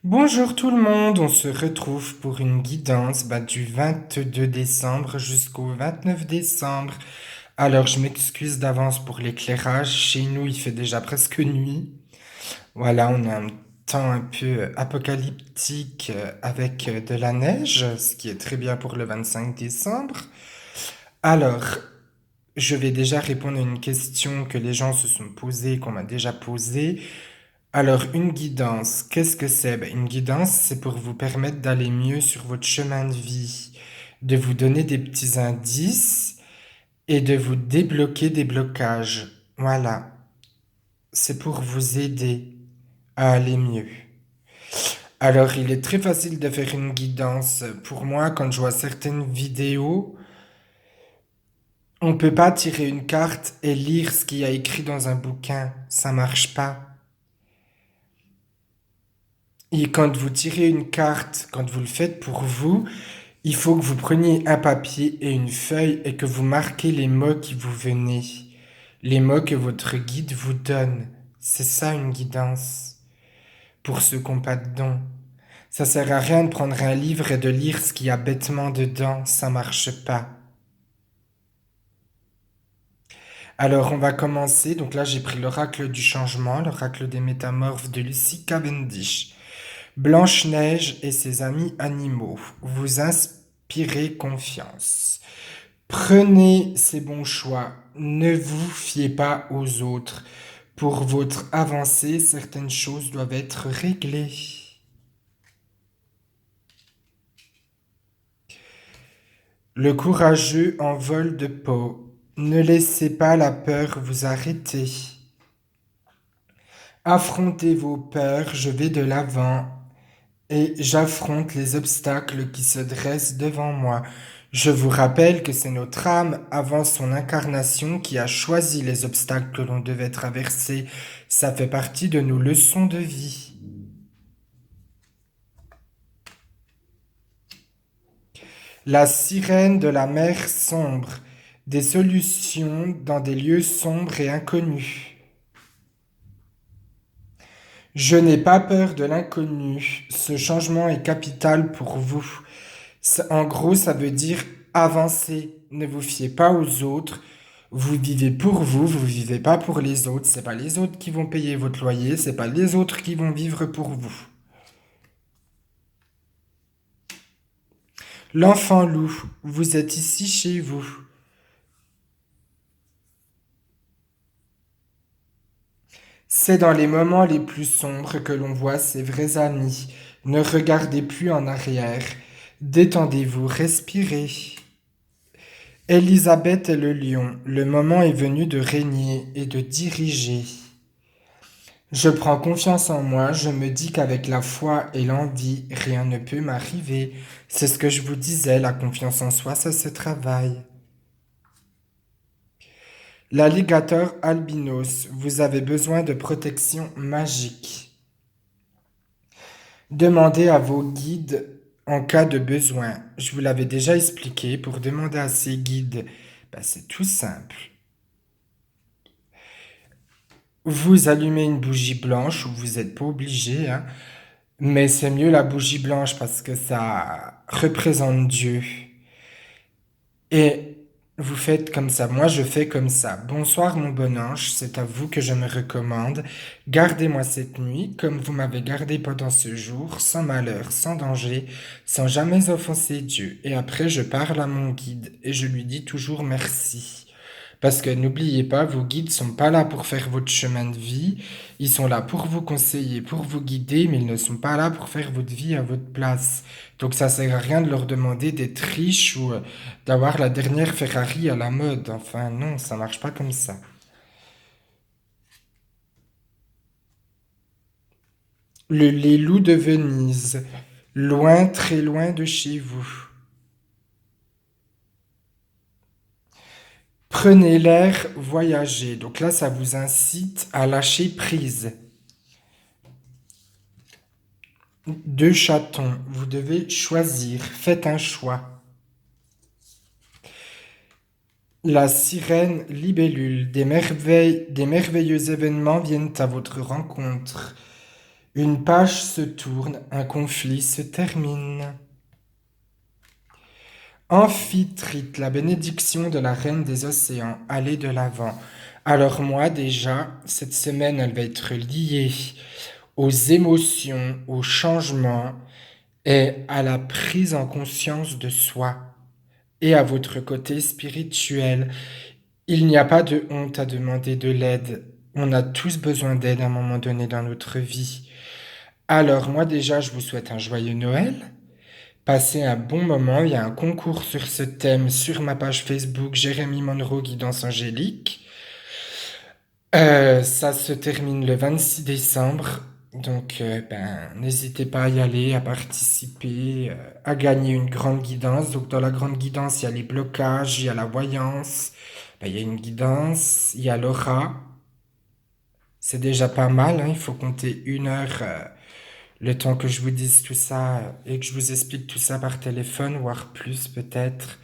Bonjour tout le monde, on se retrouve pour une guidance du 22 décembre jusqu'au 29 décembre. Alors je m'excuse d'avance pour l'éclairage, chez nous il fait déjà presque nuit. Voilà, on a un temps un peu apocalyptique avec de la neige, ce qui est très bien pour le 25 décembre. Alors, je vais déjà répondre à une question que les gens se sont posées, qu'on m'a déjà posée. Alors, une guidance, qu'est-ce que c'est? Une guidance, c'est pour vous permettre d'aller mieux sur votre chemin de vie, de vous donner des petits indices et de vous débloquer des blocages. Voilà, c'est pour vous aider à aller mieux. Alors, il est très facile de faire une guidance. Pour moi, quand je vois certaines vidéos, on ne peut pas tirer une carte et lire ce qu'il y a écrit dans un bouquin. Ça marche pas. Et quand vous tirez une carte, quand vous le faites pour vous, il faut que vous preniez un papier et une feuille et que vous marquez les mots qui vous venaient, les mots que votre guide vous donne. C'est ça une guidance. Pour ceux qui n'ont pas de dons. Ça sert à rien de prendre un livre et de lire ce qu'il y a bêtement dedans, ça marche pas. Alors on va commencer. Donc là j'ai pris l'oracle du changement, l'oracle des métamorphes de Lucie Cavendish. Blanche-Neige et ses amis animaux. Vous inspirez confiance. Prenez ces bons choix. Ne vous fiez pas aux autres. Pour votre avancée, certaines choses doivent être réglées. Le courageux en vol de peau. Ne laissez pas la peur vous arrêter. Affrontez vos peurs, je vais de l'avant et j'affronte les obstacles qui se dressent devant moi. Je vous rappelle que c'est notre âme, avant son incarnation, qui a choisi les obstacles que l'on devait traverser. Ça fait partie de nos leçons de vie. La sirène de la mer sombre, des solutions dans des lieux sombres et inconnus. Je n'ai pas peur de l'inconnu. Ce changement est capital pour vous. En gros, ça veut dire avancer. Ne vous fiez pas aux autres. Vous vivez pour vous, vous vivez pas pour les autres. C'est pas les autres qui vont payer votre loyer, c'est pas les autres qui vont vivre pour vous. L'enfant loup, vous êtes ici chez vous. C'est dans les moments les plus sombres que l'on voit ses vrais amis. Ne regardez plus en arrière. Détendez-vous, respirez. Élisabeth est le lion. Le moment est venu de régner et de diriger. Je prends confiance en moi, je me dis qu'avec la foi et l'envie, rien ne peut m'arriver. C'est ce que je vous disais, la confiance en soi, ça se travaille. L'alligator albinos, vous avez besoin de protection magique. Demandez à vos guides en cas de besoin. Je vous l'avais déjà expliqué, pour demander à ces guides, c'est tout simple. Vous allumez une bougie blanche, vous n'êtes pas obligé, hein, mais c'est mieux la bougie blanche parce que ça représente Dieu. Et vous faites comme ça. Moi, je fais comme ça. Bonsoir, mon bon ange, c'est à vous que je me recommande. Gardez-moi cette nuit, comme vous m'avez gardé pendant ce jour, sans malheur, sans danger, sans jamais offenser Dieu. Et après, je parle à mon guide et je lui dis toujours merci. Parce que n'oubliez pas, vos guides sont pas là pour faire votre chemin de vie. Ils sont là pour vous conseiller, pour vous guider, mais ils ne sont pas là pour faire votre vie à votre place. Donc ça sert à rien de leur demander d'être riches ou d'avoir la dernière Ferrari à la mode. Enfin non, ça marche pas comme ça. Les loups de Venise, loin, très loin de chez vous. Prenez l'air, voyagez. Donc là, ça vous incite à lâcher prise. Deux chatons, vous devez choisir, faites un choix. La sirène libellule, des merveilleux événements viennent à votre rencontre. Une page se tourne, un conflit se termine. Amphitrite, la bénédiction de la reine des océans, allez de l'avant. Alors moi déjà, cette semaine, elle va être liée aux émotions, aux changements et à la prise en conscience de soi et à votre côté spirituel. Il n'y a pas de honte à demander de l'aide. On a tous besoin d'aide à un moment donné dans notre vie. Alors moi déjà, je vous souhaite un joyeux Noël. Passez un bon moment. Il y a un concours sur ce thème sur ma page Facebook Jérémy Monroe Guidance Angélique. Ça se termine le 26 décembre. Donc, n'hésitez pas à y aller, à participer, à gagner une grande guidance. Donc, dans la grande guidance, il y a les blocages, il y a la voyance, il y a une guidance, il y a l'aura. C'est déjà pas mal, hein. Il faut compter 1 heure, le temps que je vous dise tout ça et que je vous explique tout ça par téléphone, voire plus peut-être.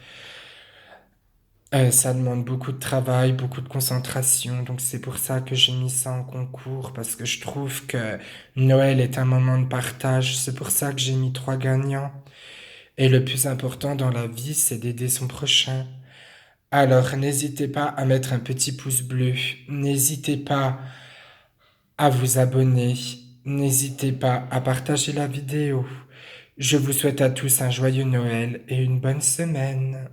Ça demande beaucoup de travail, beaucoup de concentration, donc c'est pour ça que j'ai mis ça en concours, parce que je trouve que Noël est un moment de partage. C'est pour ça que j'ai mis 3 gagnants. Et le plus important dans la vie, c'est d'aider son prochain. Alors n'hésitez pas à mettre un petit pouce bleu, n'hésitez pas à vous abonner, n'hésitez pas à partager la vidéo. Je vous souhaite à tous un joyeux Noël et une bonne semaine.